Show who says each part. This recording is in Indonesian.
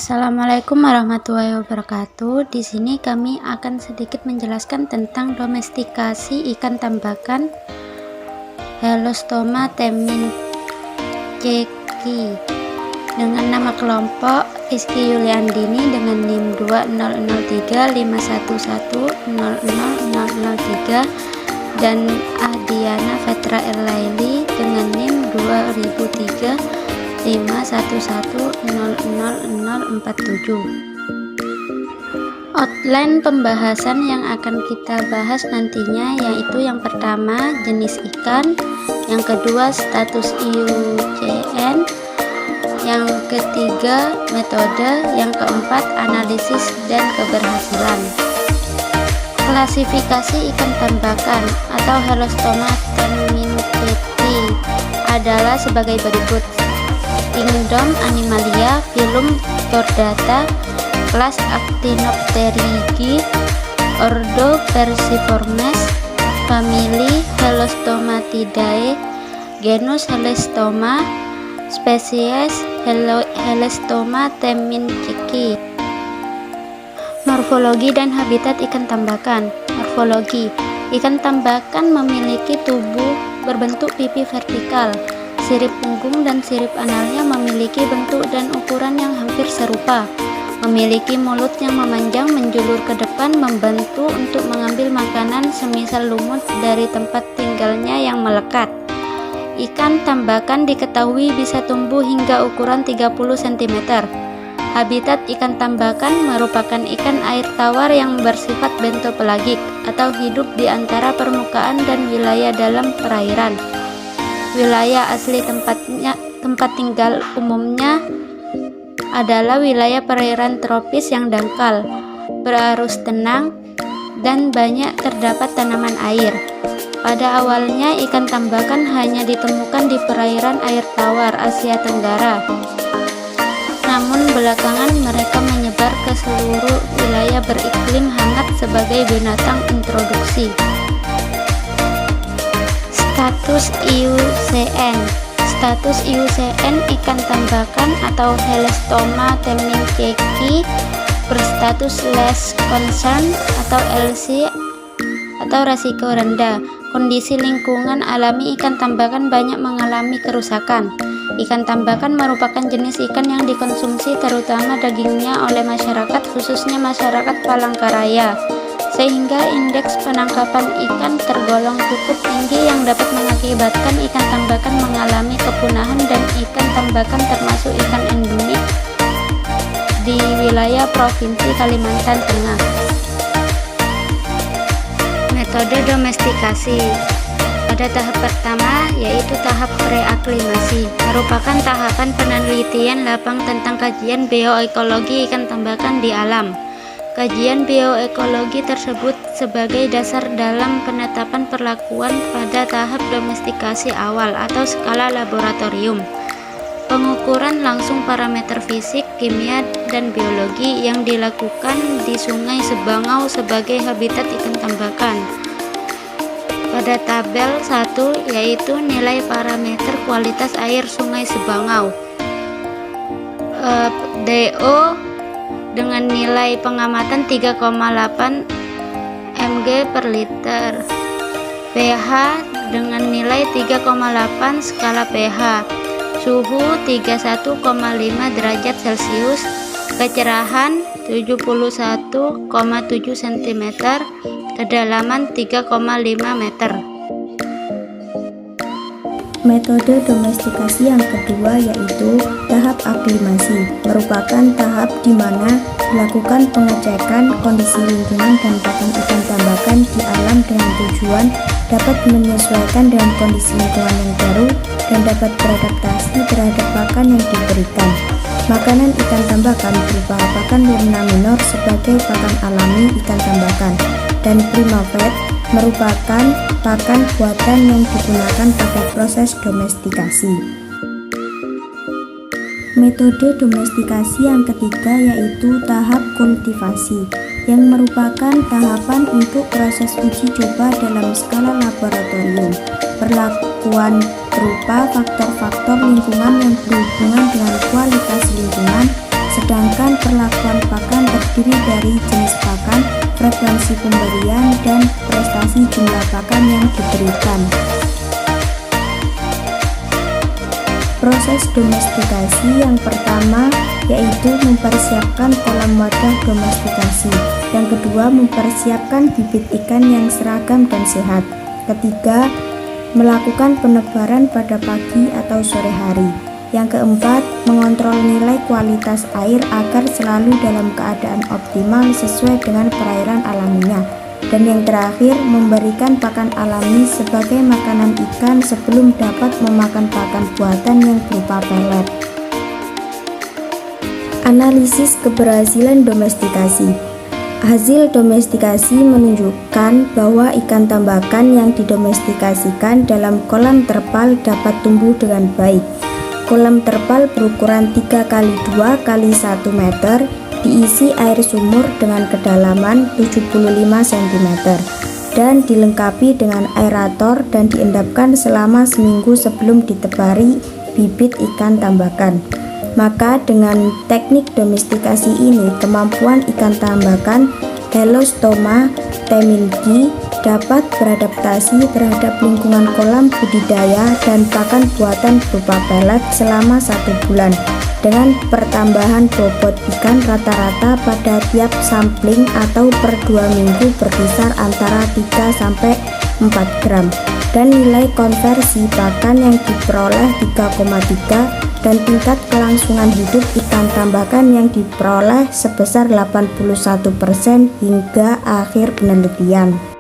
Speaker 1: Assalamualaikum warahmatullahi wabarakatuh. Di sini kami akan sedikit menjelaskan tentang domestikasi ikan tambakan Helostoma temminckii dengan nama kelompok Rizky Yuliandini dengan NIM 2003511000003 dan Ahdiana Fetra Erlaili dengan NIM 200351100047. Outline pembahasan yang akan kita bahas nantinya yaitu yang pertama jenis ikan, yang kedua status IUCN, yang ketiga metode, yang keempat analisis dan keberhasilan. Klasifikasi ikan tambakan atau Helostoma temminckii adalah sebagai berikut: Kingdom Animalia, Phylum Chordata, kelas Actinopterygii, Ordo Perciformes, famili Helostomatidae, genus Helostoma, spesies Helostoma temminckii. Morfologi dan habitat ikan tambakan. Morfologi: ikan tambakan memiliki tubuh berbentuk pipi vertikal. Sirip punggung dan sirip analnya memiliki bentuk dan ukuran yang hampir serupa. Memiliki mulut yang memanjang menjulur ke depan, membantu untuk mengambil makanan semisal lumut dari tempat tinggalnya yang melekat. Ikan tambakan diketahui bisa tumbuh hingga ukuran 30 cm. Habitat ikan tambakan merupakan ikan air tawar yang bersifat bentopelagik atau hidup di antara permukaan dan wilayah dalam perairan. Wilayah asli tempat tinggal umumnya adalah wilayah perairan tropis yang dangkal, berarus tenang, dan banyak terdapat tanaman air. Pada awalnya ikan tambakan hanya ditemukan di perairan air tawar Asia Tenggara. Namun belakangan mereka menyebar ke seluruh wilayah beriklim hangat sebagai binatang introduksi. Status IUCN. Status IUCN ikan tambakan atau Helostoma temminckii berstatus less concern atau LC atau risiko rendah. Kondisi lingkungan alami ikan tambakan banyak mengalami kerusakan. Ikan tambakan merupakan jenis ikan yang dikonsumsi terutama dagingnya oleh masyarakat, khususnya masyarakat Palangkaraya, sehingga indeks penangkapan ikan tergolong cukup tinggi yang dapat mengakibatkan ikan tambakan mengalami kepunahan, dan ikan tambakan termasuk ikan endemik di wilayah Provinsi Kalimantan Tengah. Metode domestikasi. Pada tahap pertama, yaitu tahap preaklimasi, merupakan tahapan penelitian lapang tentang kajian bioekologi ikan tambakan di alam. Kajian bioekologi tersebut sebagai dasar dalam penetapan perlakuan pada tahap domestikasi awal atau skala laboratorium. Pengukuran langsung parameter fisik, kimia, dan biologi yang dilakukan di Sungai Sebangau sebagai habitat ikan tambakan. Pada tabel 1 yaitu nilai parameter kualitas air Sungai Sebangau. DO dengan nilai pengamatan 3,8 mg per liter. pH dengan nilai 3,8 skala pH. Suhu 31,5 derajat Celcius. Kecerahan 71,7 cm. Kedalaman 3,5 meter.
Speaker 2: Metode domestikasi yang kedua yaitu tahap aklimasi, merupakan tahap di mana dilakukan pengecekan kondisi lingkungan dan pakan ikan tambakan di alam dengan tujuan dapat menyesuaikan dengan kondisi lingkungan yang baru dan dapat beradaptasi terhadap pakan yang diberikan. Makanan ikan tambakan berupa pakan Lerna minor sebagai pakan alami ikan tambakan, dan Primafed merupakan pakan buatan yang digunakan pada proses domestikasi. Metode domestikasi yang ketiga yaitu tahap kultivasi, yang merupakan tahapan untuk proses uji coba dalam skala laboratorium. Perlakuan berupa faktor-faktor lingkungan yang berhubungan dengan kualitas lingkungan sedangkan perlakuan pakan terdiri dari jenis pakan, frekuensi pemberian, dan prestasi jumlah pakan yang diberikan. Proses domestikasi yang pertama yaitu mempersiapkan kolam wadah domestikasi. Yang kedua, mempersiapkan bibit ikan yang seragam dan sehat. Ketiga, melakukan penebaran pada pagi atau sore hari. Yang keempat, mengontrol nilai kualitas air agar selalu dalam keadaan optimal sesuai dengan perairan alaminya. Dan yang terakhir, memberikan pakan alami sebagai makanan ikan sebelum dapat memakan pakan buatan yang berupa pelet. Analisis keberhasilan domestikasi. Hasil domestikasi menunjukkan bahwa ikan tambakan yang didomestikasikan dalam kolam terpal dapat tumbuh dengan baik. Kolam terpal berukuran 3x2 x 1 meter diisi air sumur dengan kedalaman 75 cm dan dilengkapi dengan aerator dan diendapkan selama seminggu sebelum ditebari bibit ikan tambakan. Maka dengan teknik domestikasi ini, kemampuan ikan tambakan Helostoma temminckii dapat beradaptasi terhadap lingkungan kolam budidaya dan pakan buatan berupa pelet selama 1 bulan dengan pertambahan bobot ikan rata-rata pada tiap sampling atau per 2 minggu berkisar antara 3-4 gram dan nilai konversi pakan yang diperoleh 3,3 dan tingkat kelangsungan hidup ikan tambakan yang diperoleh sebesar 81% hingga akhir penelitian.